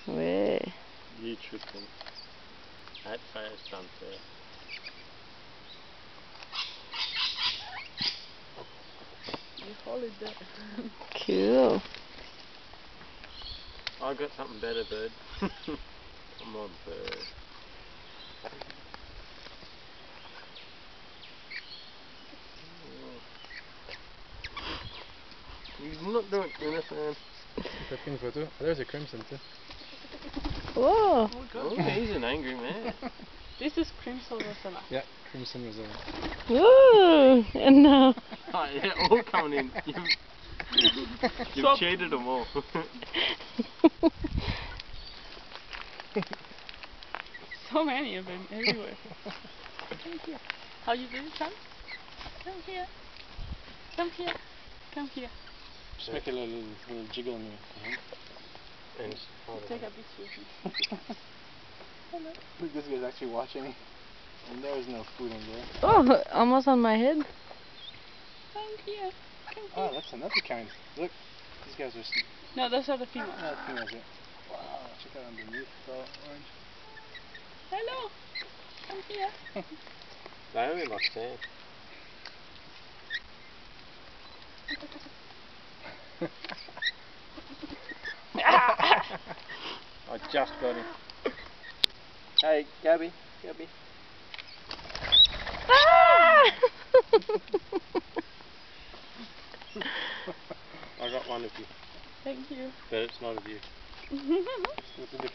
Ouais. YouTube. At fire stamp there. You hold it there. Cool. I got something better, bird. Come on, bird. You're not doing anything. Take een photo. Oh, there's a crimson too. Whoa. Oh, he's an angry man. This is Crimson Rosella. Yeah, crimson was over. Woo. And now. Oh, yeah, all coming in. You've cheated them all. So many of them everywhere. Come here. How you doing, son? Come here. Come here. Come here. Just make a little jiggle on your hand. And Take a picture with me. Hello. Look, this guy's actually watching. And there's no food in there. Oh, almost on my head. Come here. Come here. Oh, that's another kind. Look, these guys are. No, those are the females. Oh, females, yeah. Wow, check out underneath. It's all orange. Hello. Come here. they only like sand. I just got him. Hey, Gabby. Ah! I got one of you, Thank you. but it's not of you. What's the difference?